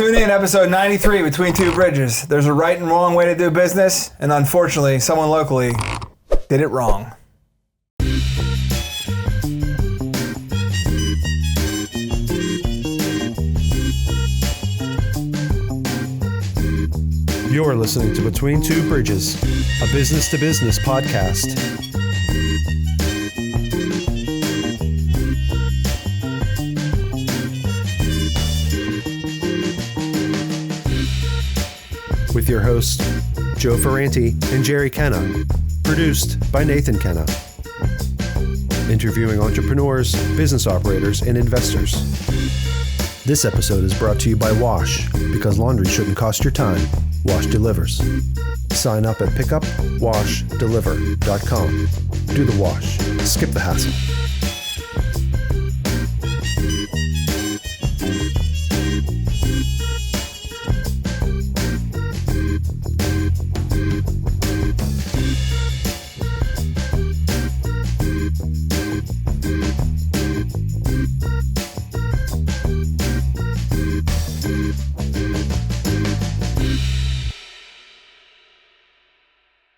Tune in, episode 93, Between Two Bridges. There's a right and wrong way to do business, and unfortunately, someone locally did it wrong. You're listening to Between Two Bridges, a business-to-business podcast. With your hosts, Joe Ferranti and Jerry Kenna. Produced by Nathan Kenna. Interviewing entrepreneurs, business operators, and investors. This episode is brought to you by Wash, because laundry shouldn't cost your time. Wash delivers. Sign up at pickupwashdeliver.com. Do the wash. Skip the hassle.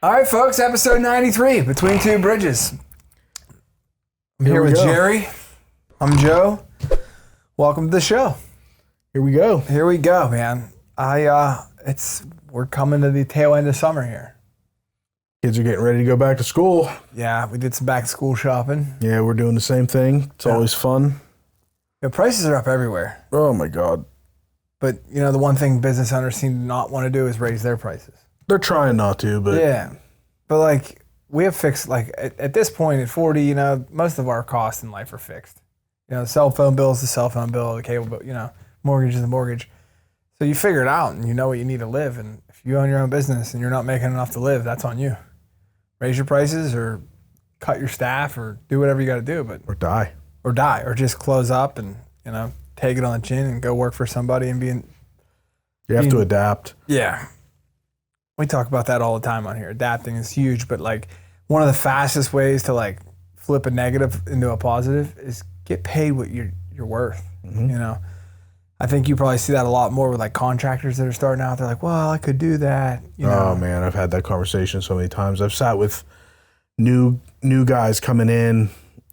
All right, folks, episode 93, Between Two Bridges. I'm here with Jerry. I'm Joe. Welcome to the show. Here we go. Here we go, man. We're coming to the tail end of summer here. Kids are getting ready to go back to school. Yeah, we did some back to school shopping. Yeah, we're doing the same thing. It's always fun. The prices are up everywhere. Oh my God. But, the one thing business owners seem to not want to do is raise their prices. They're trying not to, but... Yeah. But, we have fixed, at this point at 40, most of our costs in life are fixed. The cell phone bill is the cell phone bill, the cable bill, mortgage is the mortgage. So you figure it out and you know what you need to live. And if you own your own business and you're not making enough to live, that's on you. Raise your prices or cut your staff or do whatever you got to do. Or die. Or just close up and, take it on the chin and go work for somebody and You have to adapt. Yeah. We talk about that all the time on here. Adapting is huge, but one of the fastest ways to flip a negative into a positive is get paid what you're worth. Mm-hmm. I think you probably see that a lot more with contractors that are starting out. They're like, well, I could do that. Oh man, I've had that conversation so many times. I've sat with new guys coming in.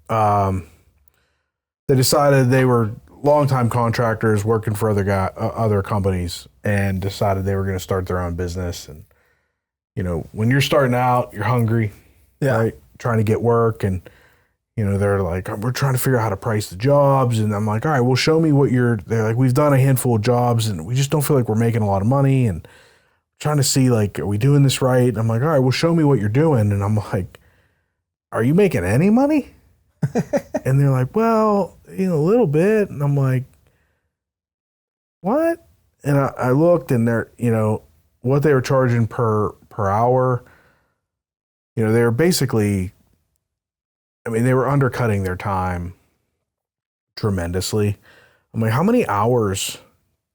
They decided they were longtime contractors working for other companies and decided they were going to start their own business. And when you're starting out, you're hungry, right? Trying to get work. And, they're like, we're trying to figure out how to price the jobs. And I'm like, all right, well, show me what they're like, we've done a handful of jobs and we just don't feel like we're making a lot of money. And trying to see, are we doing this right? And I'm like, all right, well, show me what you're doing. And I'm like, are you making any money? And they're like, well, a little bit. And I'm like, what? And I looked and they're, what they were charging per hour, they were basically, they were undercutting their time tremendously. I'm like, how many hours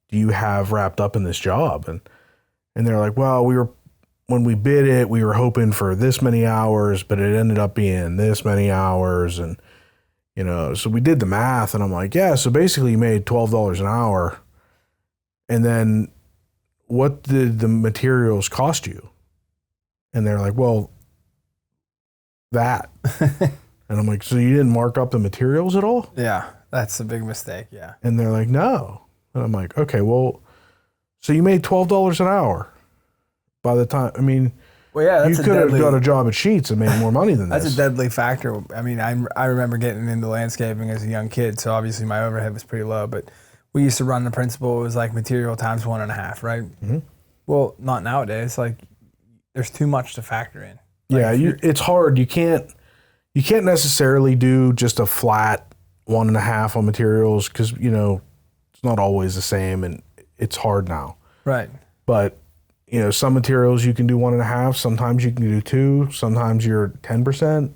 do you have wrapped up in this job? And they're like, well, when we bid it, we were hoping for this many hours, but it ended up being this many hours. And, so we did the math and I'm like, yeah, so basically you made $12 an hour. And then what did the materials cost you? And they're like, well, that. And I'm like, so you didn't mark up the materials at all? Yeah, that's a big mistake, yeah. And they're like, no. And I'm like, okay, well, so you made $12 an hour by the time, well, yeah, you could have got a job at Sheetz and made more money than this. That's a deadly factor. I remember getting into landscaping as a young kid, so obviously my overhead was pretty low, but we used to run the principle, it was material times 1.5, right? Mm-hmm. Well, not nowadays. There's too much to factor in. It's hard. You can't necessarily do just a flat 1.5 on materials because, it's not always the same and it's hard now. Right. But, some materials you can do 1.5, sometimes you can do 2, sometimes you're 10%,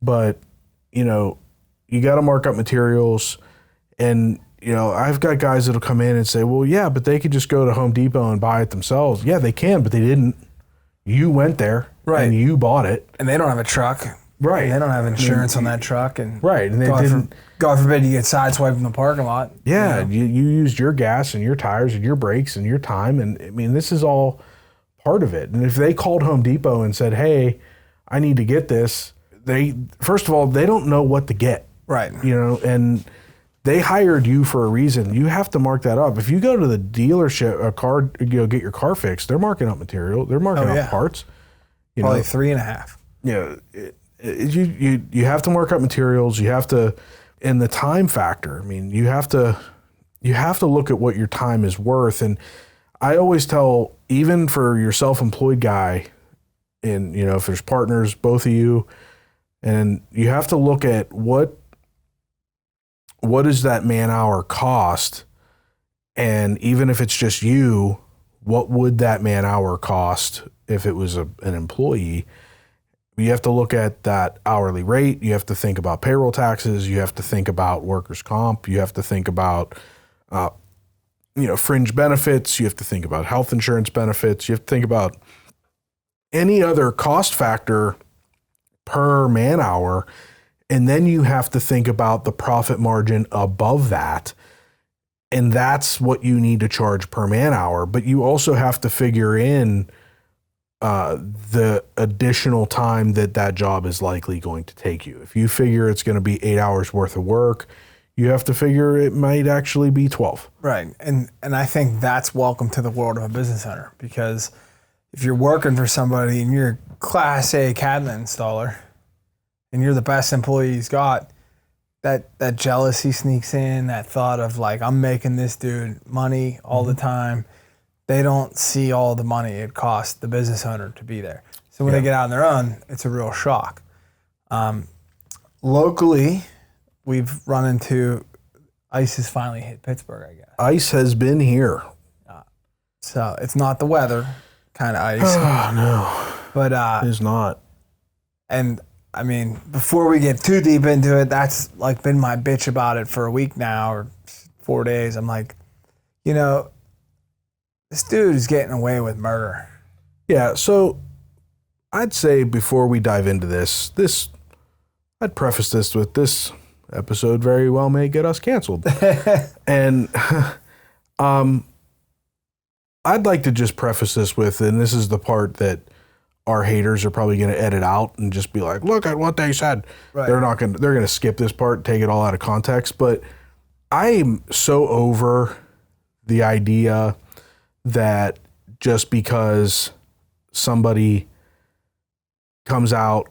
but, you got to mark up materials and, I've got guys that'll come in and say, well, yeah, but they could just go to Home Depot and buy it themselves. Yeah, they can, but they didn't. You went there. Right. And you bought it. And they don't have a truck. Right. And they don't have insurance on that truck. And Right. And they God forbid you get sideswiped in the parking lot. Yeah. You used your gas and your tires and your brakes and your time. And I mean, this is all part of it. And if they called Home Depot and said, hey, I need to get this, first of all, they don't know what to get. Right. And they hired you for a reason. You have to mark that up. If you go to the dealership, get your car fixed, they're marking up material. They're marking up parts. Probably 3.5. You have to mark up materials. You have to, and the time factor. I mean, you have to look at what your time is worth. And I always tell, even for your self-employed guy, and if there's partners, both of you, and you have to look at what does that man hour cost, and even if it's just you, what would that man hour cost if it was an employee? You have to look at that hourly rate. You have to think about payroll taxes. You have to think about workers' comp. You have to think about, fringe benefits. You have to think about health insurance benefits. You have to think about any other cost factor per man hour. And then you have to think about the profit margin above that. And that's what you need to charge per man hour. But you also have to figure in the additional time that job is likely going to take you. If you figure it's going to be 8 hours worth of work, you have to figure it might actually be 12. Right. And I think that's welcome to the world of a business owner, because if you're working for somebody and you're a Class A cabinet installer and you're the best employee he's got, that jealousy sneaks in, that thought of like, I'm making this dude money all the time. They don't see all the money it costs the business owner to be there. So when they get out on their own, it's a real shock. Locally, we've run into ice has finally hit Pittsburgh, I guess. Ice has been here. So it's not the weather kind of ice. Oh, no. But it is not. And I mean, before we get too deep into it, that's like been my bitch about it for a week now or 4 days. I'm like, this dude is getting away with murder. Yeah, so I'd say before we dive into this, I'd preface this with this episode very well may get us canceled. And I'd like to just preface this with, and this is the part that our haters are probably going to edit out and just be like, look at what they said. Right. They're going to skip this part, take it all out of context. But I'm so over the idea that just because somebody comes out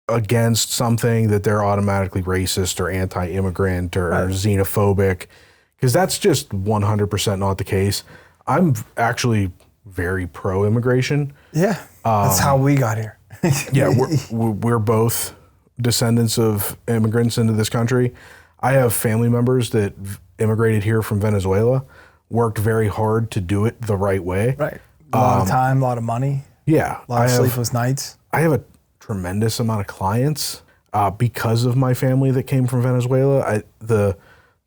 against something that they're automatically racist or anti-immigrant or xenophobic, because that's just 100% not the case. I'm actually very pro-immigration. Yeah, that's how we got here. Yeah, we're both descendants of immigrants into this country. I have family members that immigrated here from Venezuela, worked very hard to do it the right way. Right. A lot of time, a lot of money. Yeah. A lot of sleepless nights. I have a tremendous amount of clients because of my family that came from Venezuela. The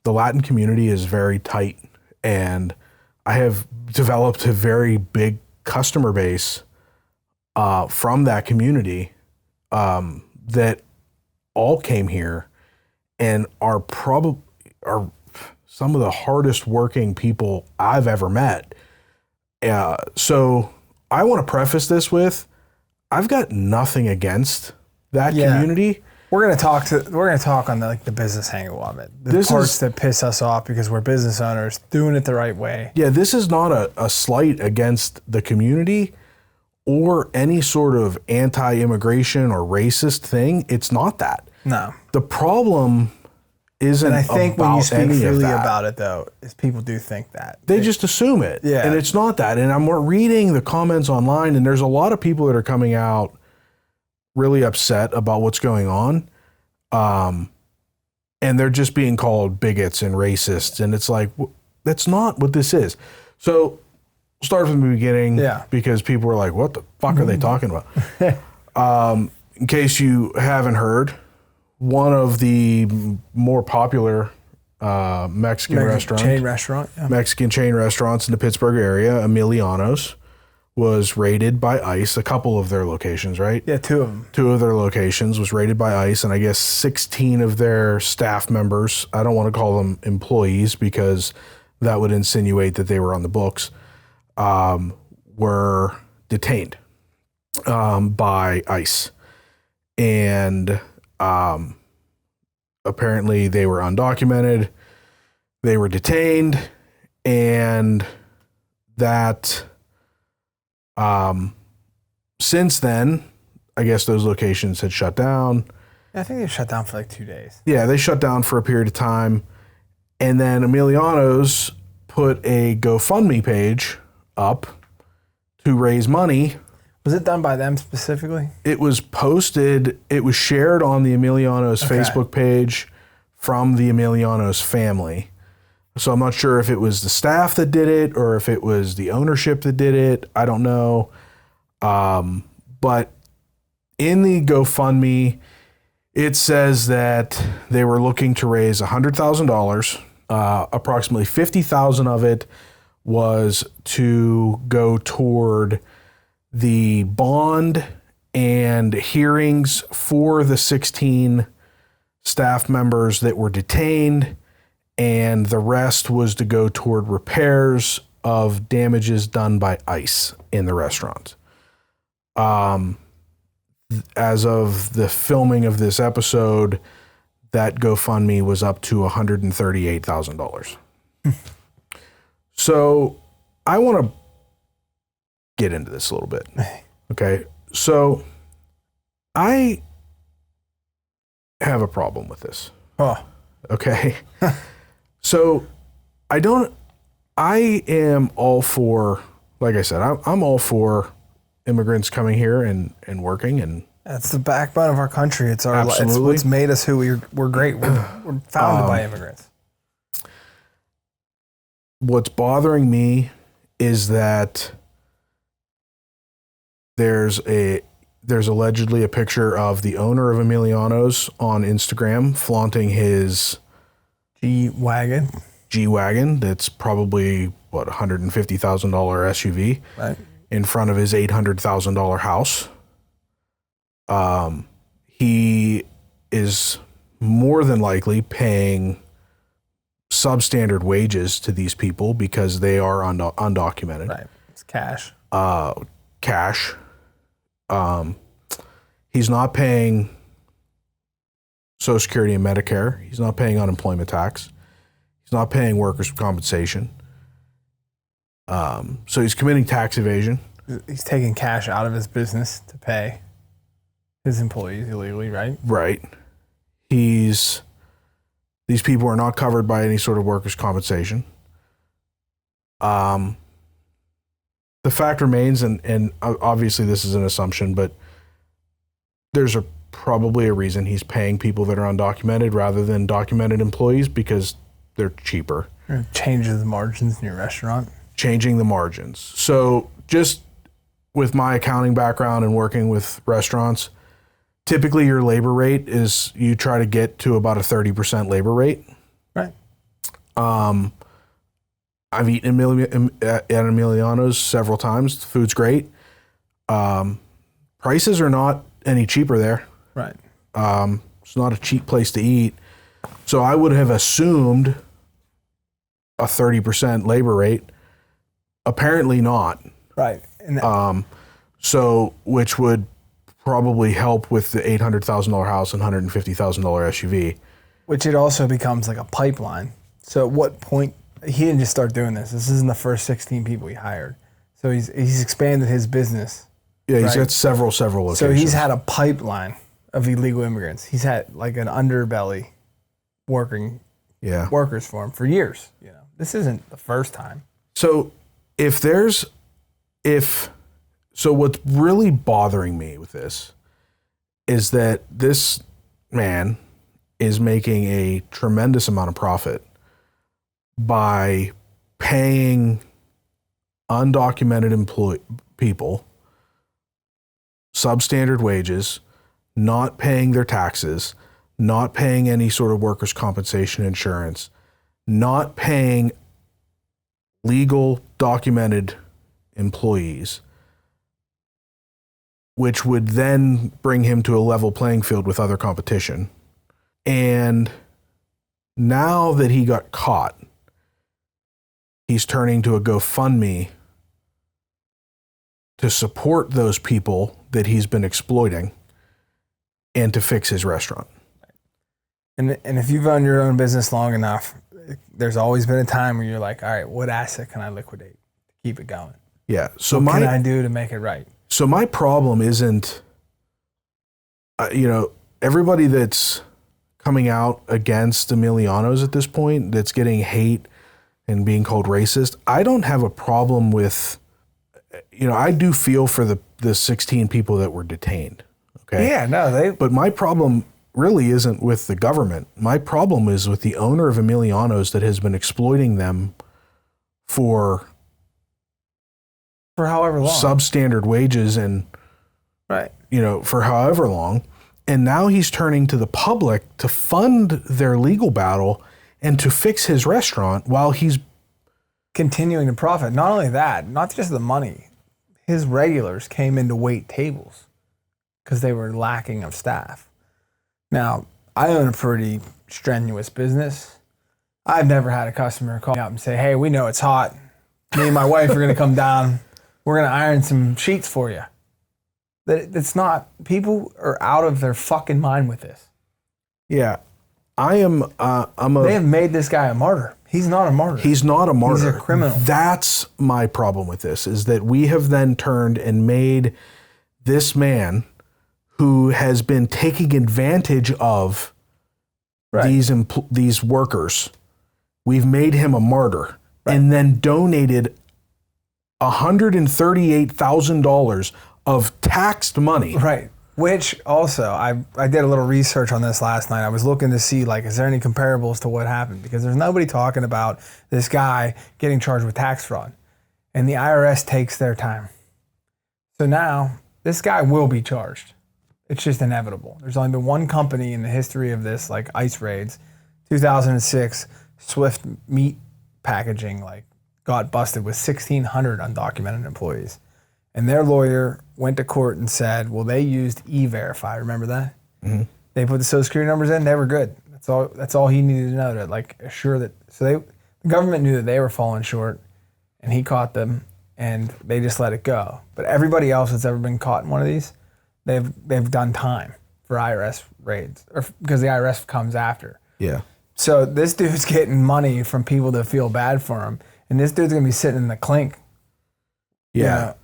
Latin community is very tight, and I have developed a very big customer base from that community that all came here and are some of the hardest working people I've ever met. So I want to preface this with, I've got nothing against that community. We're gonna talk on the business angle of it. The parts that piss us off because we're business owners doing it the right way. Yeah, this is not a slight against the community or any sort of anti-immigration or racist thing. It's not that. No. The problem isn't about any of that. And I think when you speak freely about it, though, is people do think that. They just assume it. Yeah. And it's not that. And I'm reading the comments online, and there's a lot of people that are coming out really upset about what's going on. And they're just being called bigots and racists. And it's like, that's not what this is. So we'll start from the beginning because people were like, what the fuck are they talking about? In case you haven't heard, one of the more popular Mexican chain restaurants in the Pittsburgh area, Emiliano's, was raided by ICE, a couple of their locations, right? Yeah, 2 of them. 2 of their locations was raided by ICE, and I guess 16 of their staff members, I don't want to call them employees because that would insinuate that they were on the books, were detained by ICE. And apparently they were undocumented, they were detained, and that since then, I guess those locations had shut down. I think they shut down for like 2 days. Yeah, they shut down for a period of time. And then Emiliano's put a GoFundMe page up to raise money. Was it done by them specifically? It was posted, it was shared on the Emiliano's Facebook page from the Emiliano's family. So I'm not sure if it was the staff that did it or if it was the ownership that did it. I don't know. But in the GoFundMe, it says that they were looking to raise $100,000. Approximately $50,000 of it was to go toward the bond and hearings for the 16 staff members that were detained, and the rest was to go toward repairs of damages done by ICE in the restaurant. As of the filming of this episode, that GoFundMe was up to $138,000. So I want to get into this a little bit. Okay. So I have a problem with this. Oh. Okay. So I am all for, like I said, I'm all for immigrants coming here and working, and That's the backbone of our country. It's our. It's Absolutely. what's made us who we're great. We're founded by immigrants. what's bothering me is that there's allegedly a picture of the owner of Emiliano's on Instagram flaunting his G-Wagon. G-Wagon that's probably, what, $150,000 SUV Right. in front of his $800,000 house. He is more than likely paying substandard wages to these people because they are undocumented. Right. It's cash. Cash. He's not paying Social Security and Medicare. He's not paying unemployment tax. He's not paying workers' compensation. So he's committing tax evasion. He's taking cash out of his business to pay his employees illegally, right? Right. These people are not covered by any sort of workers' compensation. The fact remains, and obviously this is an assumption, but there's probably a reason he's paying people that are undocumented rather than documented employees because they're cheaper. It changes the margins in your restaurant. Changing the margins. So just with my accounting background and working with restaurants, typically your labor rate is you try to get to about a 30% labor rate. Right. I've eaten at Emiliano's several times. The food's great. Prices are not any cheaper there. Right. It's not a cheap place to eat. So I would have assumed a 30% labor rate. Apparently not. Right. And So which would probably help with the $800,000 house and $150,000 SUV. which it also becomes like a pipeline. So at what point, he didn't just start doing this. This isn't the first 16 people he hired. So he's expanded his business. Yeah, he's Right. got several locations. So he's had a pipeline of illegal immigrants. He's had like an underbelly working workers for him for years. You know, this isn't the first time. So what's really bothering me with this is that this man is making a tremendous amount of profit by paying undocumented people substandard wages, not paying their taxes, not paying any sort of workers' compensation insurance, not paying legal documented employees, which would then bring him to a level playing field with other competition. And now that he got caught, he's turning to a GoFundMe to support those people that he's been exploiting and to fix his restaurant. And if you've owned your own business long enough, there's always been a time where you're like, all right, what asset can I liquidate to keep it going? Yeah. So what can I do to make it right? So my problem isn't, everybody that's coming out against Emiliano's at this point, that's getting hate and being called racist. I don't have a problem with, I do feel for the 16 people that were detained. Okay. Yeah, no, But my problem really isn't with the government. My problem is with the owner of Emiliano's that has been exploiting them for however long, substandard wages and, right, for however long. And now he's turning to the public to fund their legal battle and to fix his restaurant while he's continuing to profit. Not only that, not just the money, his regulars came in to wait tables because they were lacking of staff. Now, I own a pretty strenuous business. I've never had a customer call me up and say, hey, we know it's hot. Me and my wife are going to come down. We're going to iron some sheets for you. It's not, people are out of their fucking mind with this. Yeah. They have made this guy a martyr. He's not a martyr. He's not a martyr. He's a criminal. That's my problem with this, is that we have then turned and made this man who has been taking advantage of these workers, we've made him a martyr, and then donated $138,000 of taxed money. Right. Which also, I did a little research on this last night. I was looking to see, is there any comparables to what happened? Because there's nobody talking about this guy getting charged with tax fraud. And the IRS takes their time. So now, this guy will be charged. It's just inevitable. There's only been one company in the history of this, ICE raids. 2006, Swift Meat Packaging, got busted with 1,600 undocumented employees. And their lawyer went to court and said, well, they used E-Verify. Remember that? Mm-hmm. They put the social security numbers in. They were good. That's all he needed to know to assure that. So the government knew that they were falling short, and he caught them, and they just let it go. But everybody else that's ever been caught in one of these, they've done time for IRS raids, or because the IRS comes after. Yeah. So this dude's getting money from people that feel bad for him, and this dude's gonna be sitting in the clink. Yeah.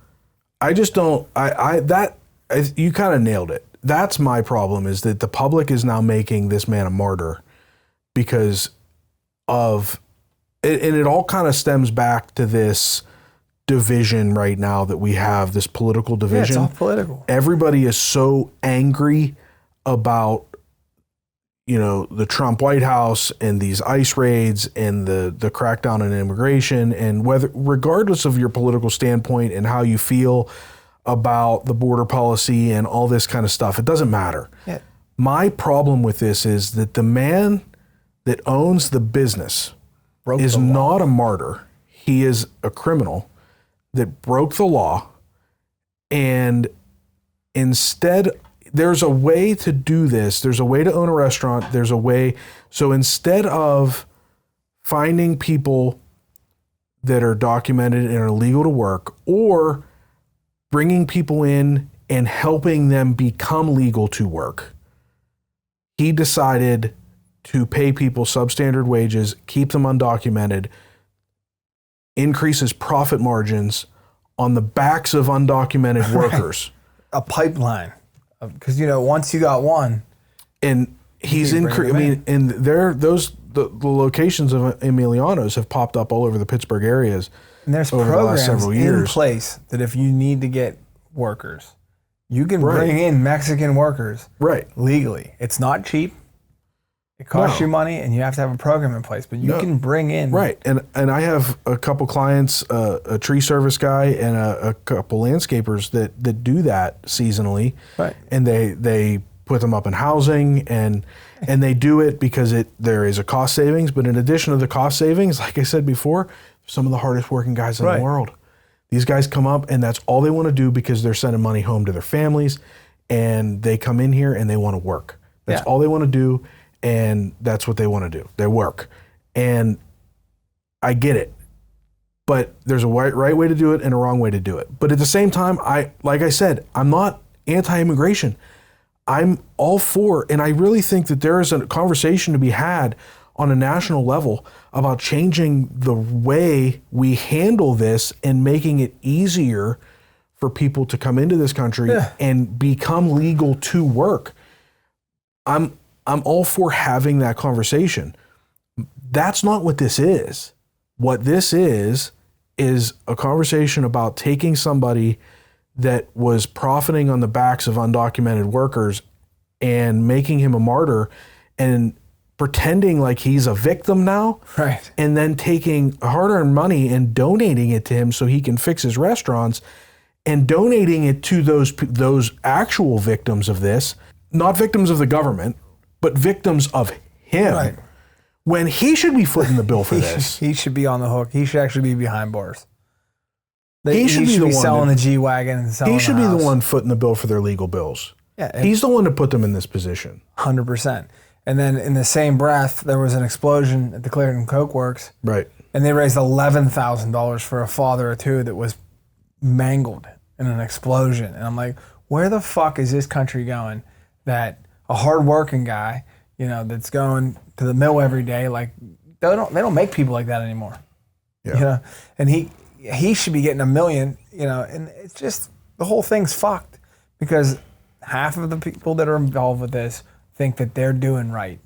I just don't, you kind of nailed it. That's my problem, is that the public is now making this man a martyr because of, and it all kind of stems back to this division right now that we have, this political division. Yeah, it's all political. Everybody is so angry about, the Trump White House and these ICE raids and the crackdown on immigration, and regardless of your political standpoint and how you feel about the border policy and all this kind of stuff, it doesn't matter. Yeah. My problem with this is that the man that owns the business is not a martyr. He is a criminal that broke the law, and instead, there's a way to do this. There's a way to own a restaurant. There's a way. So instead of finding people that are documented and are legal to work, or bringing people in and helping them become legal to work, he decided to pay people substandard wages, keep them undocumented, increase his profit margins on the backs of undocumented workers. A pipeline. Because, once you got one. And he's the locations of Emiliano's have popped up all over the Pittsburgh areas. And there's over programs the last several years in place that if you need to get workers, you can bring in Mexican workers legally. It's not cheap. It costs you money, and you have to have a program in place, but you can bring in. Right. And I have a couple clients, a tree service guy and a couple landscapers that do that seasonally. Right. And they put them up in housing, and they do it because there is a cost savings. But in addition to the cost savings, like I said before, some of the hardest working guys in the world. These guys come up and that's all they want to do because they're sending money home to their families, and they come in here and they want to work. That's all they want to do, and that's what they want to do. They work. And I get it. But there's a right way to do it and a wrong way to do it. But at the same time, like I said, I'm not anti-immigration. I'm all for, and I really think that there is a conversation to be had on a national level about changing the way we handle this and making it easier for people to come into this country and become legal to work. I'm all for having that conversation. That's not what this is. What this is a conversation about taking somebody that was profiting on the backs of undocumented workers and making him a martyr and pretending like he's a victim now. Right. And then taking hard-earned money and donating it to him so he can fix his restaurants and donating it to those actual victims of this, not victims of the government, but victims of him. Right. When he should be footing the bill for this. He should be on the hook. He should actually be behind bars. He should be the one selling the G-Wagon and selling He should the be house. the one footing the bill for their legal bills. Yeah, he's the one to put them in this position. 100%. And then in the same breath, there was an explosion at the Clarendon Coke Works. Right. And they raised $11,000 for a father or two that was mangled in an explosion. And I'm like, where the fuck is this country going that a hardworking guy, that's going to the mill every day, like they don't make people like that anymore. Yeah. And he should be getting $1 million, and it's just, the whole thing's fucked because half of the people that are involved with this think that they're doing right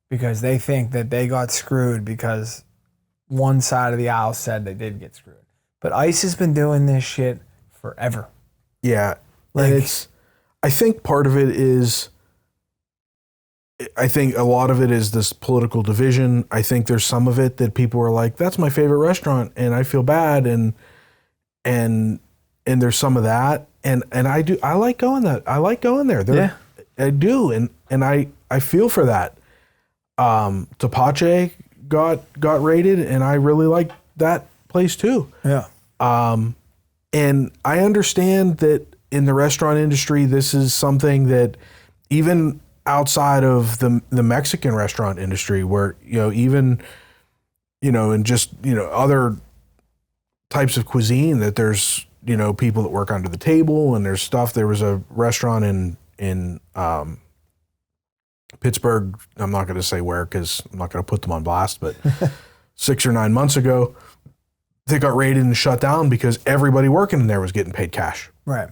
because they think that they got screwed because one side of the aisle said they did get screwed. But ICE has been doing this shit forever. Yeah. I think part of it is, I think a lot of it is this political division. I think there's some of it that people are like, that's my favorite restaurant and I feel bad. And there's some of that. And I like going there. I do. And I feel for that. Tapache got raided and I really like that place too. Yeah. And I understand that in the restaurant industry, this is something that even outside of the Mexican restaurant industry where, even, and just, other types of cuisine that there's, people that work under the table and there's stuff. There was a restaurant in Pittsburgh. I'm not going to say where, cause I'm not going to put them on blast, but 6 or 9 months ago, they got raided and shut down because everybody working in there was getting paid cash. Right.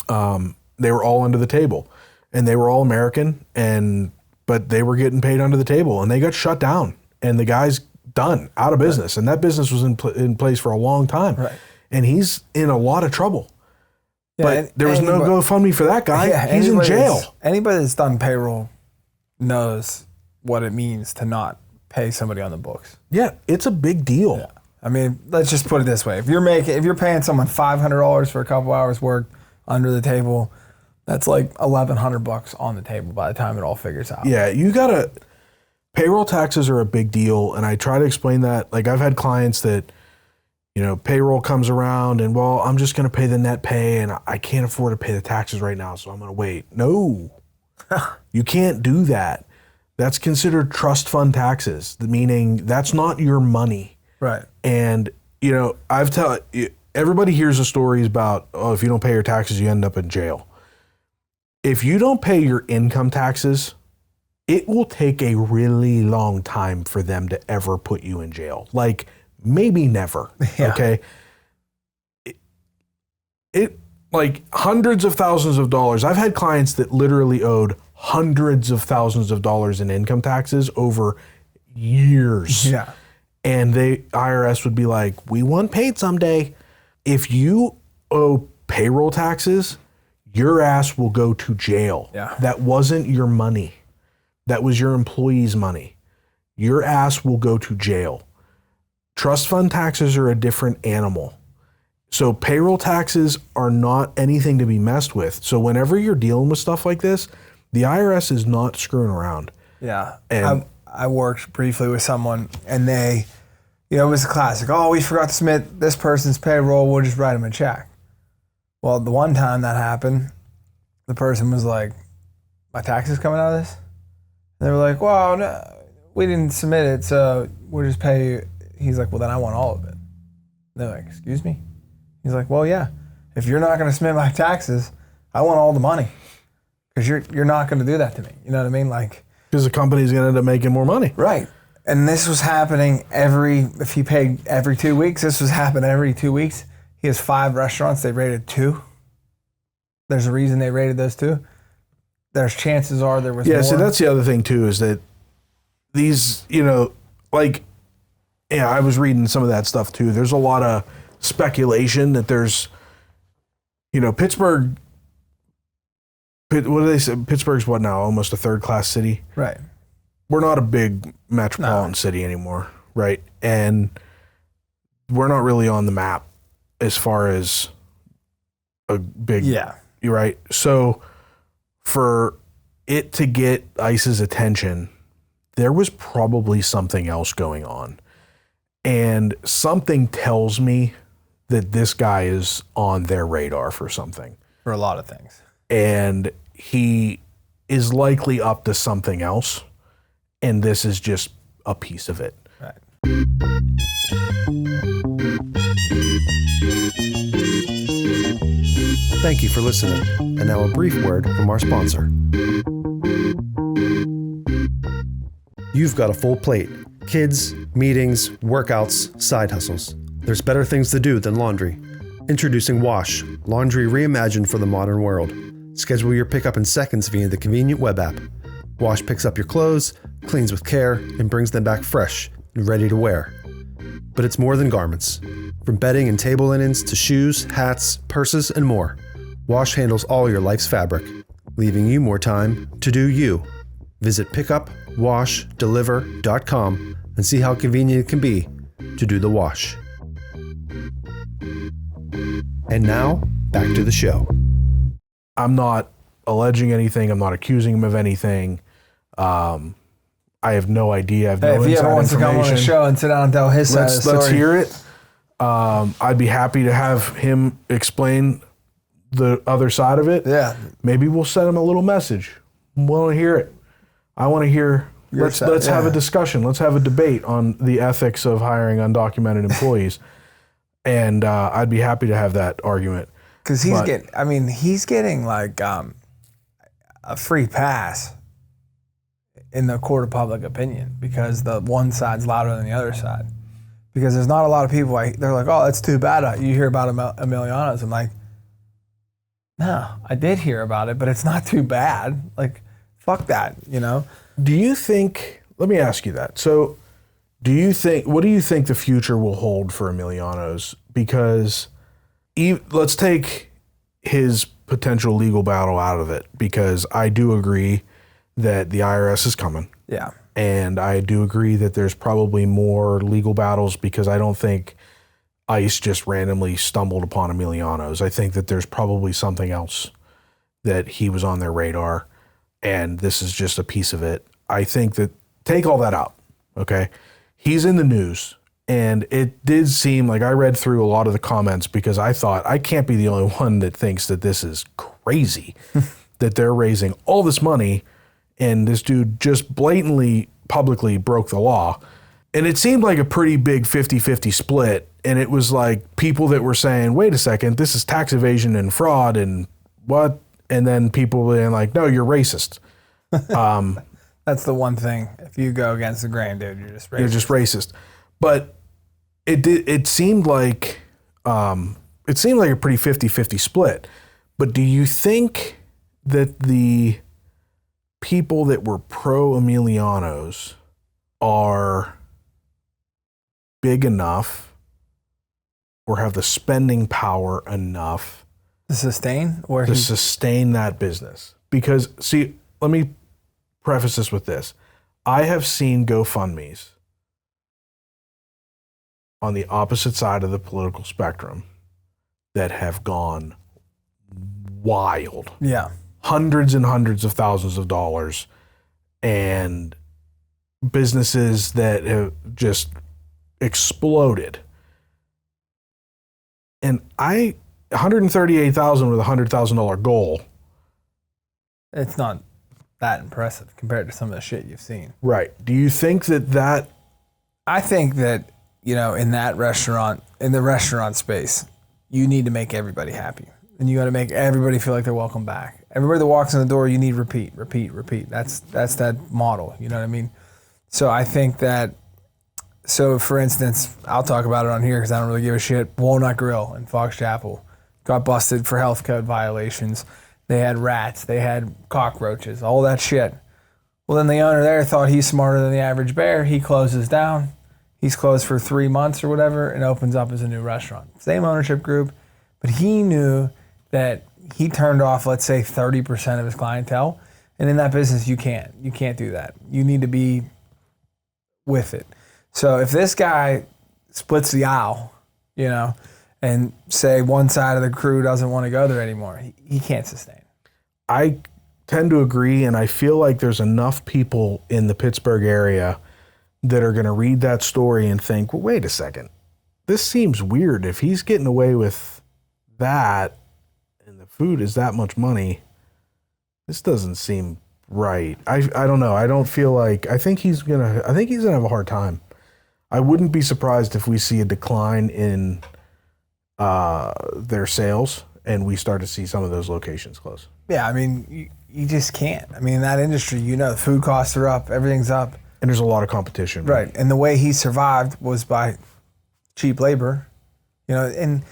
They were all under the table. And they were all American, but they were getting paid under the table, and they got shut down. And the guy's done, out of business, and that business was in place for a long time. Right. And he's in a lot of trouble. Yeah, but there was no GoFundMe for that guy. Yeah, he's in jail. Anybody that's done payroll knows what it means to not pay somebody on the books. Yeah, it's a big deal. Yeah. I mean, let's just put it this way: if you're paying someone $500 for a couple hours work under the table, that's like $1,100 on the table by the time it all figures out. Yeah, payroll taxes are a big deal, and I try to explain that. Like I've had clients that, payroll comes around and, well, I'm just going to pay the net pay and I can't afford to pay the taxes right now, so I'm going to wait. No, you can't do that. That's considered trust fund taxes, meaning that's not your money. Right. And, everybody hears the stories about, if you don't pay your taxes, you end up in jail. If you don't pay your income taxes, it will take a really long time for them to ever put you in jail. Like maybe never. Yeah. Okay. It like hundreds of thousands of dollars. I've had clients that literally owed hundreds of thousands of dollars in income taxes over years. Yeah. And IRS would be like, we want paid someday. If you owe payroll taxes, your ass will go to jail. Yeah. That wasn't your money. That was your employee's money. Your ass will go to jail. Trust fund taxes are a different animal. So payroll taxes are not anything to be messed with. So whenever you're dealing with stuff like this, the IRS is not screwing around. Yeah. And I worked briefly with someone and they It was a classic. Oh, we forgot to submit this person's payroll. We'll just write them a check. Well, the one time that happened, the person was like, my taxes coming out of this? And they were like, well, no, we didn't submit it, so we'll just pay you. He's like, well, then I want all of it. And they're like, excuse me? He's like, well, yeah. If you're not going to submit my taxes, I want all the money. Because you're not going to do that to me. You know what I mean? Like, because the company's going to end up making more money. Right. And this was happening if he paid every 2 weeks, this was happening every 2 weeks. He has 5 restaurants. They rated 2. There's a reason they rated those 2. There's chances are there was more. Yeah, so that's the other thing too, is that these, I was reading some of that stuff too. There's a lot of speculation that there's, Pittsburgh, what do they say? Pittsburgh's what now? Almost a third-class city? Right. We're not a big metropolitan city anymore, right? And we're not really on the map as far as a big, you're right. So for it to get ICE's attention, there was probably something else going on. And something tells me that this guy is on their radar for something. For a lot of things. And he is likely up to something else. And this is just a piece of it. Right. Thank you for listening. And now a brief word from our sponsor. You've got a full plate. Kids, meetings, workouts, side hustles. There's better things to do than laundry. Introducing Wash, laundry reimagined for the modern world. Schedule your pickup in seconds via the convenient web app. Wash picks up your clothes, cleans with care, and brings them back fresh and ready to wear. But it's more than garments. From bedding and table linens to shoes, hats, purses, and more. Wash handles all your life's fabric, leaving you more time to do you. Visit pickupwashdeliver.com and see how convenient it can be to do the wash. And now, back to the show. I'm not alleging anything. I'm not accusing him of anything. I have no idea. I have no If he ever wants to come on the show and sit down and tell his side of the story. Let's hear it. I'd be happy to have him explain the other side of it. Yeah. Maybe we'll send him a little message. We want to hear it. I want to hear. Let's have a discussion. Let's have a debate on the ethics of hiring undocumented employees. And I'd be happy to have that argument. Because he's getting like a free pass in the court of public opinion because the one side's louder than the other side. Because there's not a lot of people, they're like, oh, that's too bad. You hear about Emiliano's. I'm like, no, I did hear about it, but it's not too bad. Like, fuck that, Do you think, let me ask you that. So what do you think the future will hold for Emiliano's? Because let's take his potential legal battle out of it, because I do agree that the IRS is coming. Yeah. And I do agree that there's probably more legal battles, because I don't think ICE just randomly stumbled upon Emiliano's. I think that there's probably something else that he was on their radar, and this is just a piece of it. I think that, take all that out, okay? He's in the news, and it did seem like I read through a lot of the comments because I thought, I can't be the only one that thinks that this is crazy, that they're raising all this money, and this dude just blatantly, publicly broke the law. And it seemed like a pretty big 50-50 split. And it was like people that were saying, wait a second, this is tax evasion and fraud and what? And then people being like, no, you're racist. That's the one thing. If you go against the grain, dude, you're just racist. You're just racist. But it seemed like a pretty 50-50 split. But do you think that the people that were pro Emiliano's are big enough or have the spending power enough to sustain that business? Because, see, let me preface this with this. I have seen GoFundMes on the opposite side of the political spectrum that have gone wild. Yeah. Hundreds and hundreds of thousands of dollars, and businesses that have just exploded. And $138,000 with a $100,000 goal. It's not that impressive compared to some of the shit you've seen. Right. Do you think that I think that, in the restaurant space, you need to make everybody happy. And you got to make everybody feel like they're welcome back. Everybody that walks in the door, you need repeat. That's that model. You know what I mean? So I think that, for instance, I'll talk about it on here because I don't really give a shit. Walnut Grill in Fox Chapel got busted for health code violations. They had rats. They had cockroaches, all that shit. Well, then the owner there thought he's smarter than the average bear. He closes down. He's closed for 3 months or whatever and opens up as a new restaurant. Same ownership group, but he knew that he turned off, let's say, 30% of his clientele. And in that business, you can't do that. You need to be with it. So if this guy splits the aisle, and say one side of the crew doesn't want to go there anymore, he can't sustain. I tend to agree, and I feel like there's enough people in the Pittsburgh area that are going to read that story and think, well, wait a second, this seems weird. If he's getting away with that and the food is that much money, this doesn't seem right. I don't know. I think he's going to have a hard time. I wouldn't be surprised if we see a decline in their sales and we start to see some of those locations close. Yeah, I mean, you just can't. I mean, in that industry, the food costs are up, everything's up. And there's a lot of competition. Right. And the way he survived was by cheap labor. Even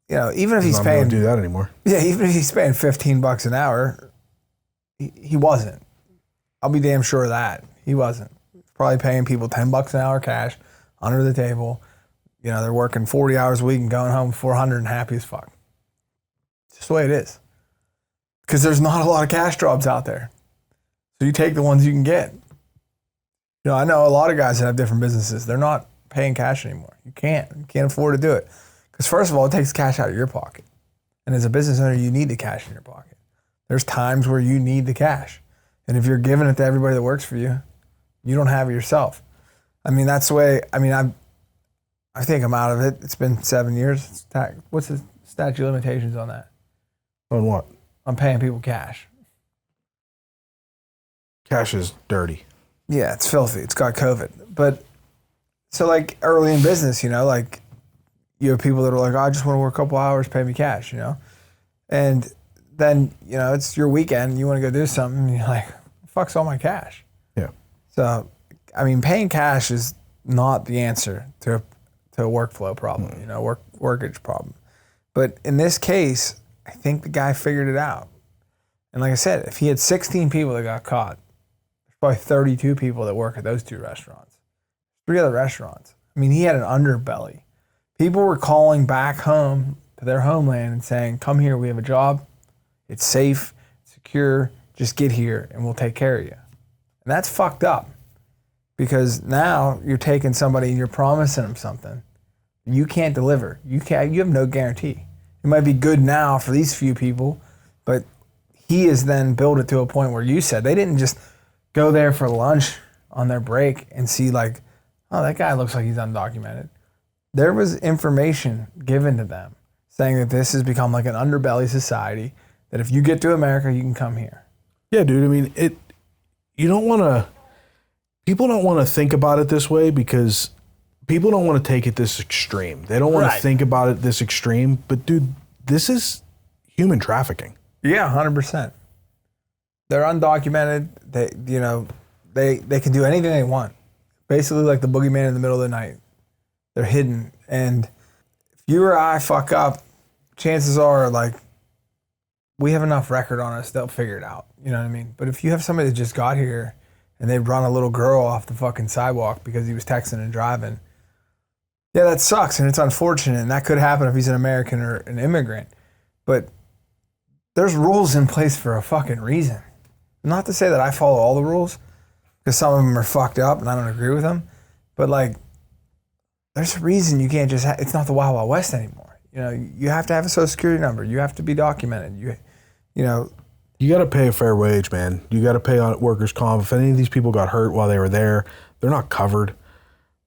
if he's paying... Not do that anymore. Yeah, even if he's paying $15 an hour, he wasn't. I'll be damn sure of that. He wasn't. Probably paying people $10 an hour cash under the table. They're working 40 hours a week and going home 400 and happy as fuck. It's just the way it is. Because there's not a lot of cash jobs out there. So you take the ones you can get. I know a lot of guys that have different businesses. They're not paying cash anymore. You can't afford to do it. Because first of all, it takes cash out of your pocket. And as a business owner, you need the cash in your pocket. There's times where you need the cash. And if you're giving it to everybody that works for you, you don't have it yourself. I mean, that's the way, I think I'm out of it. It's been 7 years. What's the statute of limitations on that? On what? I'm paying people cash. Cash is dirty. Yeah, it's filthy. It's got COVID. But so early in business, you have people that are like, oh, I just want to work a couple hours, pay me cash, And then, it's your weekend, you want to go do something, and you're like, fuck's all my cash? Yeah. So, paying cash is not the answer to a workflow problem, workage problem. But in this case, I think the guy figured it out. And like I said, if he had 16 people that got caught, there's probably 32 people that work at those 2 restaurants. 3 other restaurants. He had an underbelly. People were calling back home to their homeland and saying, come here, we have a job. It's safe, secure, just get here and we'll take care of you. And that's fucked up because now you're taking somebody and you're promising them something. You can't deliver. You have no guarantee. It might be good now for these few people, but he has then built it to a point where you said they didn't just go there for lunch on their break and see oh, that guy looks like he's undocumented. There was information given to them saying that this has become like an underbelly society, that if you get to America, you can come here. Yeah, dude. People don't want to think about it this way because people don't want to take it this extreme. They don't want to think about it this extreme. But dude, this is human trafficking. Yeah, 100%. They're undocumented. They can do anything they want. Basically like the boogeyman in the middle of the night. They're hidden. And if you or I fuck up, chances are we have enough record on us, they'll figure it out. You know what I mean? But if you have somebody that just got here and they run a little girl off the fucking sidewalk because he was texting and driving, yeah, that sucks and it's unfortunate. And that could happen if he's an American or an immigrant. But there's rules in place for a fucking reason. Not to say that I follow all the rules, because some of them are fucked up and I don't agree with them. But there's a reason you can't just it's not the Wild Wild West anymore. You have to have a social security number. You have to be documented. You got to pay a fair wage, man. You got to pay on workers' comp. If any of these people got hurt while they were there, they're not covered.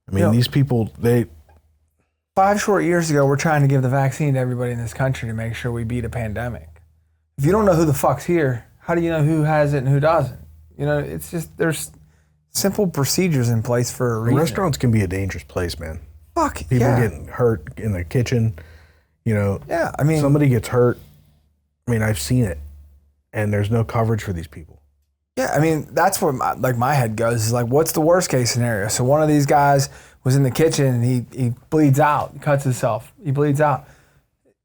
I mean, these people, 5 short years ago, we're trying to give the vaccine to everybody in this country to make sure we beat a pandemic. If you don't know who the fuck's here, how do you know who has it and who doesn't? You know, it's just, there's simple procedures in place for a reason. Restaurants can be a dangerous place, man. Fuck, People getting hurt in the kitchen, you know. Yeah, I mean. Somebody gets hurt. I mean, I've seen it. And there's no coverage for these people. Yeah, I mean, that's where my head goes, is like, what's the worst case scenario? So one of these guys was in the kitchen and he bleeds out, he cuts himself, he bleeds out.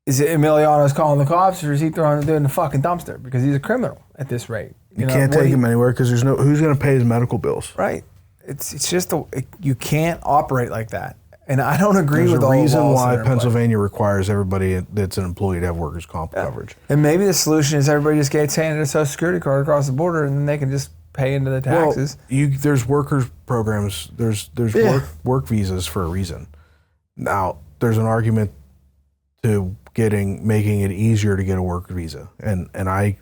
Is it Emiliano's calling the cops, or is he throwing it in the fucking dumpster? Because he's a criminal at this rate. You can't take him anywhere because there's who's going to pay his medical bills? Right. It's just you can't operate like that. And I don't agree with all the laws. There's a reason why Pennsylvania requires everybody that's an employee to have workers' comp coverage. And maybe the solution is everybody just gets handed a Social Security card across the border, and then they can just pay into the taxes. Well, there's workers programs. There's work visas for a reason. Now there's an argument to making it easier to get a work visa, and I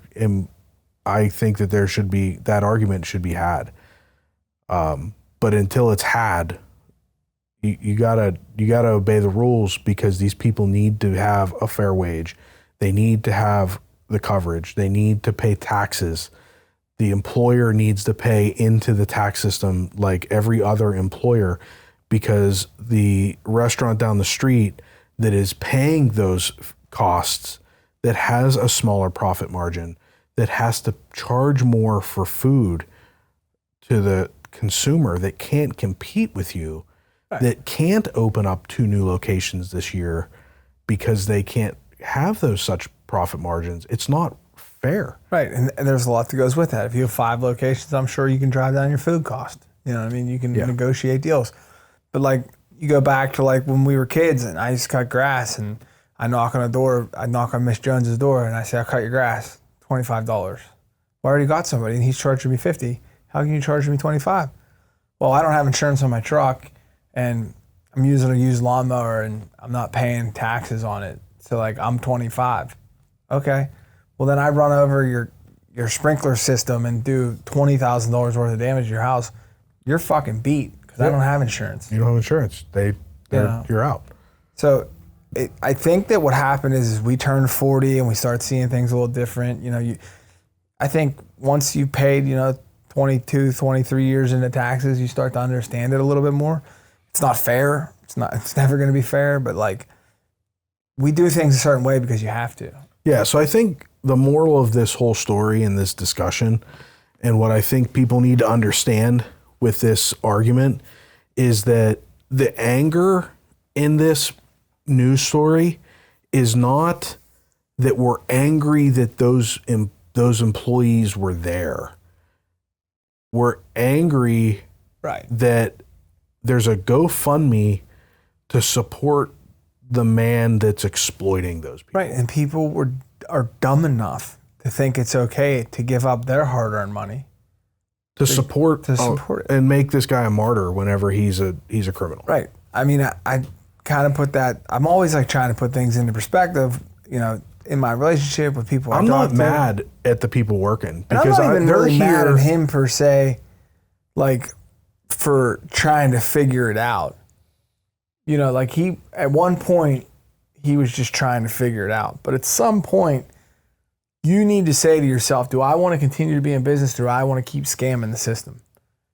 think that that argument should be had. But until it's had, you gotta obey the rules, because these people need to have a fair wage. They need to have the coverage. They need to pay taxes. The employer needs to pay into the tax system like every other employer, because the restaurant down the street that is paying those costs, that has a smaller profit margin, that has to charge more for food to the consumer, that can't compete with you, that can't open up 2 new locations this year because they can't have those such profit margins. It's not fair. Right, and there's a lot that goes with that. If you have 5 locations, I'm sure you can drive down your food cost. You know what I mean? You can negotiate deals. But like, you go back to like when we were kids and I used to cut grass, and I knock on Miss Jones's door and I say, I'll cut your grass, $25. Well, I already got somebody and he's charging me $50. How can you charge me $25? Well, I don't have insurance on my truck, and I'm using a used lawnmower and I'm not paying taxes on it. So like, I'm $25. Okay. Well, then I run over your sprinkler system and do $20,000 worth of damage to your house. You're fucking beat because I don't have insurance. You don't have insurance. You're out. So I think that what happened is we turned 40 and we start seeing things a little different. You know, I think once you paid, 22, 23 years into taxes, you start to understand it a little bit more. It's not fair. It's never going to be fair, but like, we do things a certain way because you have to. Yeah. So I think the moral of this whole story and this discussion, and what I think people need to understand with this argument, is that the anger in this news story is not that we're angry that those employees were there. We're angry that there's a GoFundMe to support the man that's exploiting those people. Right, and people are dumb enough to think it's okay to give up their hard-earned money to support it and make this guy a martyr whenever he's a criminal. Right. I mean, I kind of put that. I'm always like trying to put things into perspective. In my relationship with people, I'm not mad at the people working, because I'm not even really mad at him per se, like for trying to figure it out. Like at one point he was just trying to figure it out, but at some point you need to say to yourself, do I want to continue to be in business, or do I want to keep scamming the system?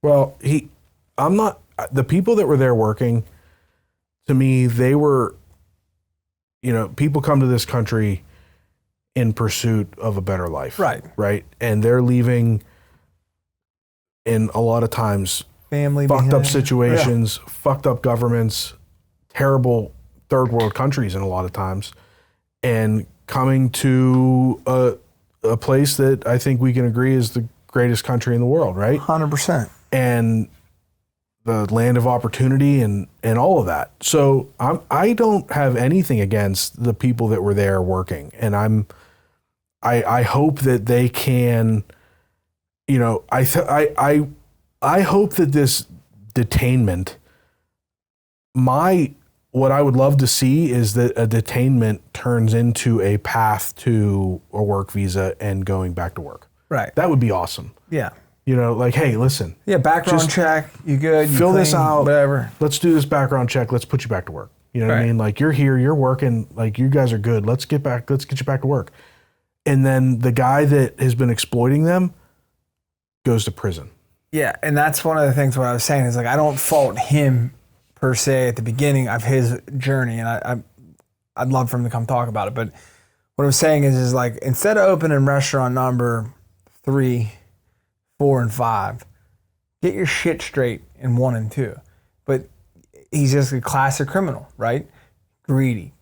Well, the people that were there working, to me, they were, people come to this country in pursuit of a better life. Right. And they're leaving in a lot of times family fucked up situations, fucked up governments, terrible third world countries in a lot of times, and coming to a place that I think we can agree is the greatest country in the world, right? 100%. And the land of opportunity and all of that. So I don't have anything against the people that were there working, and I hope that they can, I hope that this detainment, what I would love to see is that a detainment turns into a path to a work visa and going back to work. Right. That would be awesome. Yeah. You know, like, hey, listen. Yeah, background check. You good? You fill this clean, out. Whatever. Let's do this background check. Let's put you back to work. You know what I Right. mean? Like, you're here, you're working. Like, you guys are good. Let's get you back to work. And then the guy that has been exploiting them goes to prison. Yeah, and that's one of the things what I was saying is like I don't fault him per se at the beginning of his journey, and I'd love for him to come talk about it. But what I'm saying is like instead of opening restaurant number 3, 4, and 5, get your shit straight in 1 and 2. But he's just a classic criminal, right? Greedy.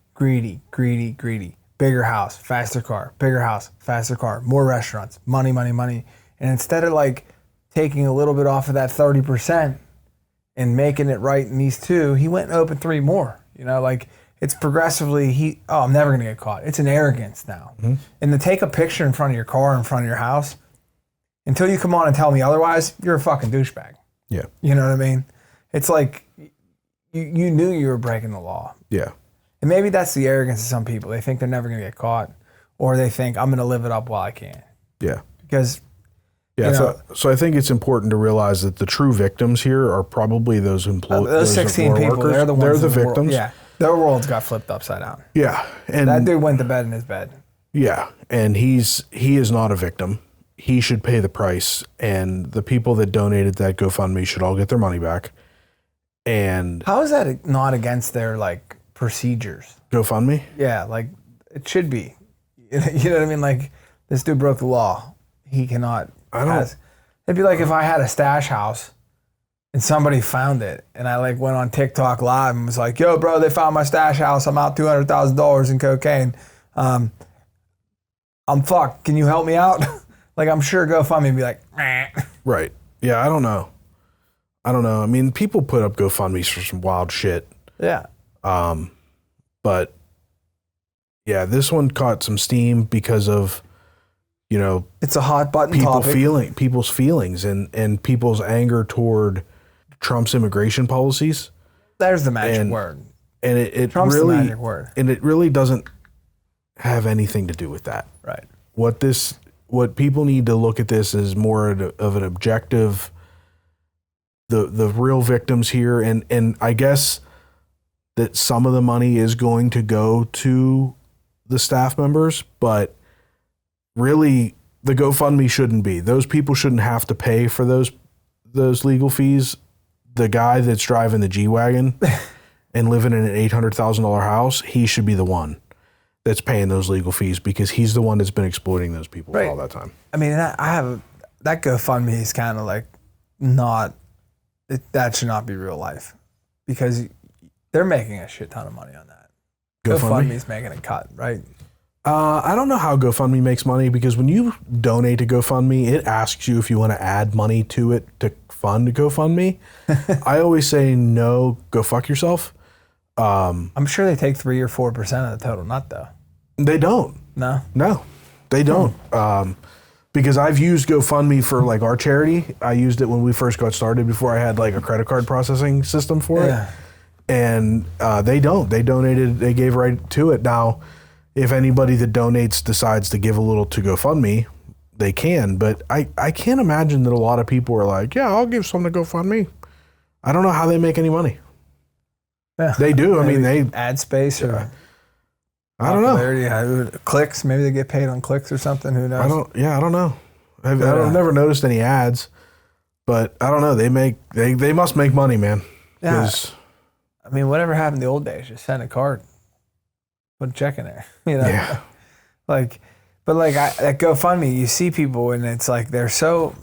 Bigger house, faster car. Bigger house, faster car. More restaurants. Money. And instead of like taking a little bit off of that 30% and making it right in these 2, he went and opened 3 more. You know, like it's progressively I'm never gonna get caught. It's an arrogance now. Mm-hmm. And to take a picture in front of your car, in front of your house, until you come on and tell me otherwise, you're a fucking douchebag. Yeah. You know what I mean? It's like you knew you were breaking the law. Yeah. And maybe that's the arrogance of some people. They think they're never gonna get caught, or they think I'm gonna live it up while I can. Yeah. Because yeah, so I think it's important to realize that the true victims here are probably those employees. Those 16 people, workers. they're the ones. They're the victims. victims. Yeah, their worlds got flipped upside down. Yeah, and that dude went to bed in his bed. Yeah, and he is not a victim. He should pay the price, and the people that donated that GoFundMe should all get their money back. And how is that not against their like procedures? GoFundMe? Yeah, like it should be. You know what I mean? Like this dude broke the law. He cannot. It'd be like if I had a stash house and somebody found it and I like went on TikTok live and was like, yo, bro, they found my stash house. I'm out $200,000 in cocaine. I'm fucked. Can you help me out? Like, I'm sure GoFundMe would be like, meh. Right. Yeah, I don't know. I mean, people put up GoFundMes for some wild shit. Yeah. But yeah, this one caught some steam because of, you know, it's a hot button topic. People's feelings and people's anger toward Trump's immigration policies. There's the magic word. And it Trump's really, the magic word. And it really doesn't have anything to do with that. Right. What people need to look at this as more of an objective, the real victims here. And I guess that some of the money is going to go to the staff members, but really, the GoFundMe shouldn't be. Those people shouldn't have to pay for those legal fees. The guy that's driving the G-Wagon and living in an $800,000 house, he should be the one that's paying those legal fees because he's the one that's been exploiting those people for all that time. I mean, that GoFundMe is kind of like that should not be real life because they're making a shit ton of money on that. GoFundMe's making a cut, right? I don't know how GoFundMe makes money because when you donate to GoFundMe, it asks you if you want to add money to it to fund GoFundMe. I always say no, go fuck yourself. I'm sure they take 3 or 4% of the total nut though. They don't. No, they don't. Because I've used GoFundMe for like our charity. I used it when we first got started before I had like a credit card processing system for it. And they don't. They donated. They gave right to it. Now, if anybody that donates decides to give a little to GoFundMe, they can. But I can't imagine that a lot of people are like, yeah, I'll give some to GoFundMe. I don't know how they make any money. Yeah. They do. I mean, they ad space or I don't know. Clicks. Maybe they get paid on clicks or something. Who knows? I don't know. I've never noticed any ads, but I don't know. They must make money, man. Yeah. I mean, whatever happened in the old days, just send a card, put a check in there. You know, yeah. Like, but like at GoFundMe, you see people and it's like they're so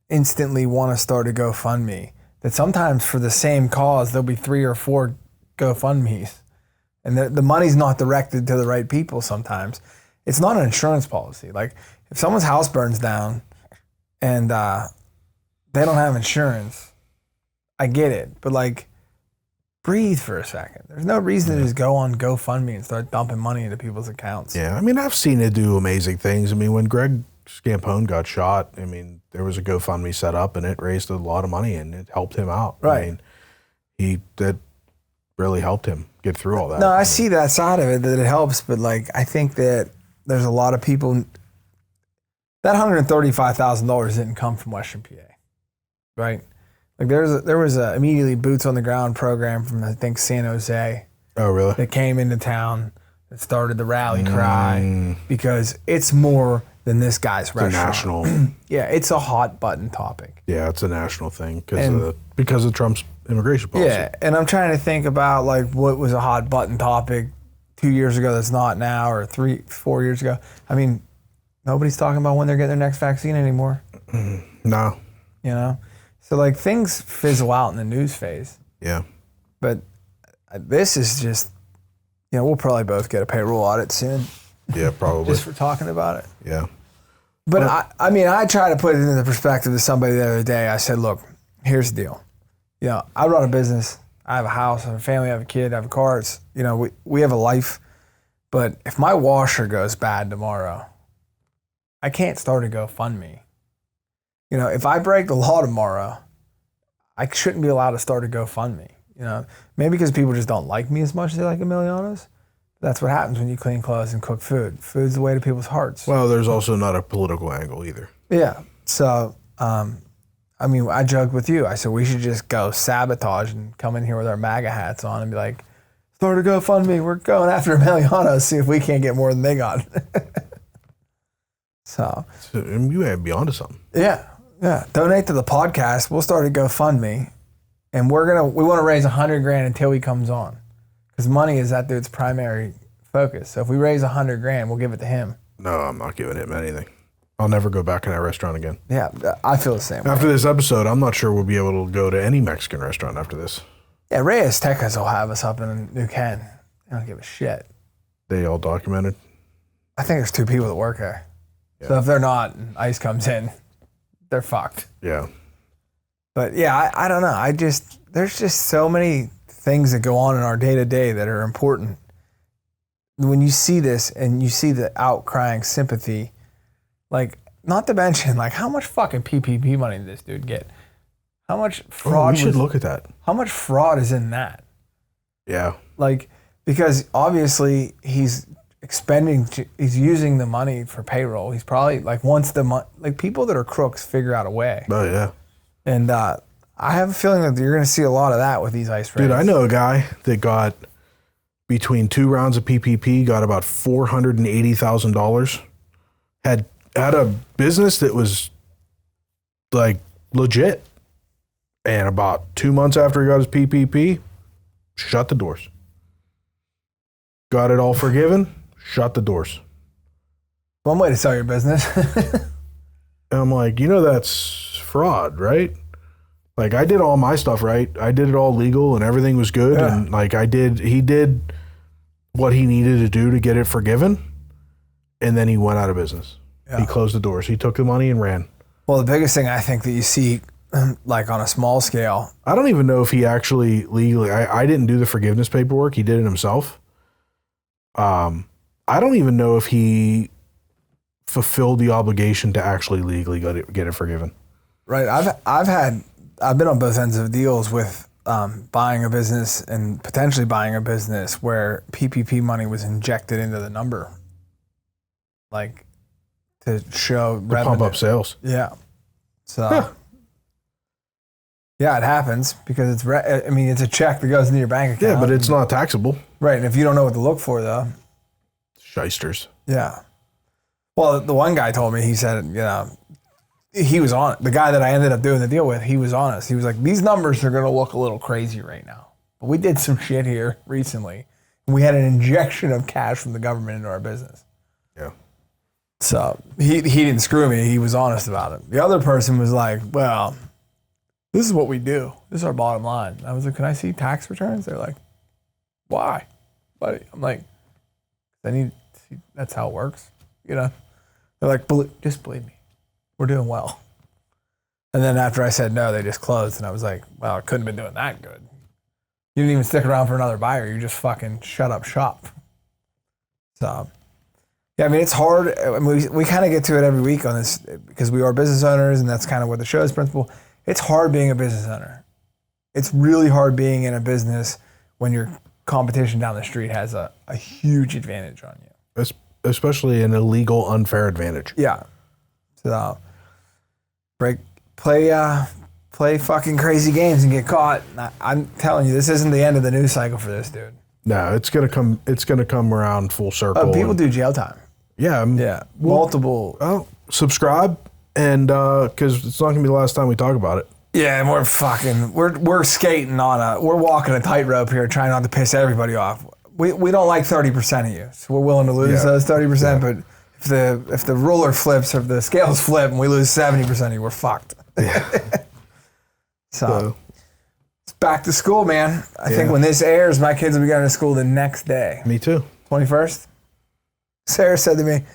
instantly want to start a GoFundMe that sometimes for the same cause there'll be 3 or 4 GoFundMes, and the money's not directed to the right people. Sometimes it's not an insurance policy. Like if someone's house burns down and they don't have insurance, I get it, but like, breathe for a second. There's no reason to just go on GoFundMe and start dumping money into people's accounts. Yeah, I mean, I've seen it do amazing things. I mean, when Greg Scampone got shot, I mean, there was a GoFundMe set up and it raised a lot of money and it helped him out. Right. I mean, that really helped him get through all that. No, I see that side of it, that it helps, but like, I think that there's a lot of people that $135,000 didn't come from Western PA, right? Like there was a immediately boots on the ground program from I think San Jose. Oh, really? That came into town that started the rally cry because it's more than this guy's restaurant. National. Yeah, it's a hot button topic. Yeah, it's a national thing because of Trump's immigration policy. Yeah, and I'm trying to think about like what was a hot button topic 2 years ago that's not now, or 3-4 years ago. I mean, nobody's talking about when they're getting their next vaccine anymore. No. You know? So like things fizzle out in the news phase. Yeah. But this is just, we'll probably both get a payroll audit soon. Yeah, probably. Just for talking about it. Yeah. But I try to put it into the perspective of somebody the other day. I said, look, here's the deal. I run a business. I have a house, I have a family, I have a kid, I have a car. It's, we have a life. But if my washer goes bad tomorrow, I can't start a GoFundMe. If I break the law tomorrow, I shouldn't be allowed to start a GoFundMe. Maybe because people just don't like me as much as they like Emiliano's. That's what happens when you clean clothes and cook food. Food's the way to people's hearts. Well, there's also not a political angle either. Yeah. So, I joked with you. I said we should just go sabotage and come in here with our MAGA hats on and be like, start a GoFundMe. We're going after Emiliano, see if we can't get more than they got. So you may be onto something. Yeah. Donate to the podcast. We'll start a GoFundMe, and we want to raise $100,000 until he comes on, because money is that dude's primary focus. So if we raise $100,000, we'll give it to him. No, I'm not giving him anything. I'll never go back in that restaurant again. Yeah, I feel the same. After this episode, I'm not sure we'll be able to go to any Mexican restaurant after this. Yeah, Reyes Tecas will have us up in New Ken. I don't give a shit. They all documented? I think there's 2 people that work there. Yeah. So if they're not, and ICE comes in, they're fucked. Yeah. But yeah, I don't know. There's just so many things that go on in our day-to-day that are important. When you see this and you see the outcrying sympathy, like, not to mention, like, how much fucking PPP money did this dude get? How much fraud? We should look at that. How much fraud is in that? Yeah. Like, because obviously he's using the money for payroll. He's probably, like, people that are crooks figure out a way. Oh, yeah. And I have a feeling that you're going to see a lot of that with these ICE raids. Dude, I know a guy that got, between 2 rounds of PPP, got about $480,000. Had a business that was, like, legit. And about 2 months after he got his PPP, shut the doors. Got it all forgiven, shut the doors. One way to sell your business. And I'm like, that's fraud, right? Like, I did all my stuff right. I did it all legal and everything was good. Yeah. And like he did what he needed to do to get it forgiven. And then he went out of business. Yeah. He closed the doors. He took the money and ran. Well, the biggest thing I think that you see, like on a small scale. I don't even know if he actually legally, I didn't do the forgiveness paperwork. He did it himself. I don't even know if he fulfilled the obligation to actually legally get it forgiven. Right. I've been on both ends of deals with buying a business and potentially buying a business where PPP money was injected into the number, like to show revenue. Pump up sales. Yeah. So yeah, it happens because it's a check that goes into your bank account. Yeah, but it's not taxable. Right. And if you don't know what to look for, though. Shysters. Yeah. Well, the one guy told me, he said, he was on it. The guy that I ended up doing the deal with, he was honest. He was like, these numbers are going to look a little crazy right now. But we did some shit here recently. And we had an injection of cash from the government into our business. Yeah. So he didn't screw me. He was honest about it. The other person was like, well, this is what we do. This is our bottom line. I was like, can I see tax returns? They're like, why? Buddy, I'm like, I need to see, that's how it works. They're like, just believe me. We're doing well. And then after I said no, they just closed. And I was like, well, it couldn't have been doing that good. You didn't even stick around for another buyer. You just fucking shut up shop. So, yeah, it's hard. We kind of get to it every week on this because we are business owners, and that's kind of what the show's principle. It's hard being a business owner. It's really hard being in a business when your competition down the street has a huge advantage on you. Especially an illegal, unfair advantage. Yeah. So play fucking crazy games and get caught. I'm telling you, this isn't the end of the news cycle for this dude. No, it's gonna come. It's gonna come around full circle. People do jail time. Yeah. Multiple. Oh, subscribe, and because it's not gonna be the last time we talk about it. Yeah, and we're skating we're walking a tightrope here, trying not to piss everybody off. We don't like 30% of you, so we're willing to lose those 30%. But if the ruler flips or if the scales flip and we lose 70% of you, we're fucked. Yeah. So it's back to school, man. I think when this airs, my kids will be going to school the next day. Me too. 21st. Sarah said to me,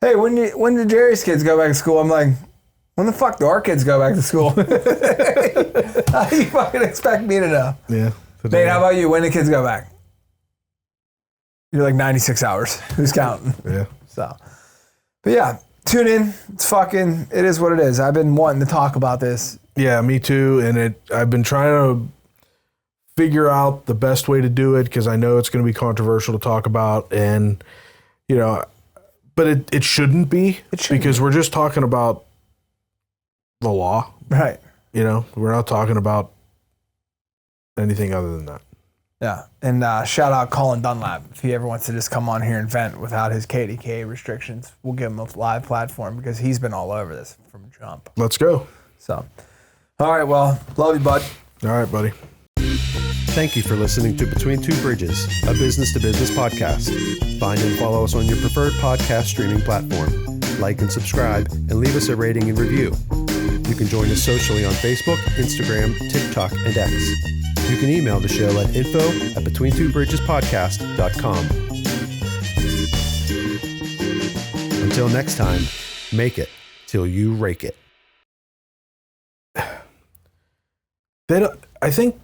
"Hey, when do Jerry's kids go back to school?" I'm like, "When the fuck do our kids go back to school?" How do you fucking expect me to know? Yeah. Nate, how about you? When do kids go back? You're like 96 hours. Who's counting? Yeah. So, but yeah, tune in. It is what it is. I've been wanting to talk about this. Yeah, me too. And I've been trying to figure out the best way to do it because I know it's going to be controversial to talk about, and but it shouldn't be because we're just talking about the law, right? We're not talking about anything other than that. Yeah, and shout out Colin Dunlap. If he ever wants to just come on here and vent without his KDK restrictions, we'll give him a live platform because he's been all over this from jump. Let's go. So, all right, well, love you, bud. All right, buddy. Thank you for listening to Between Two Bridges, a business-to-business podcast. Find and follow us on your preferred podcast streaming platform. Like and subscribe, and leave us a rating and review. You can join us socially on Facebook, Instagram, TikTok, and X. You can email the show at info@betweentwobridgespodcast.com. Until next time, make it till you rake it. I think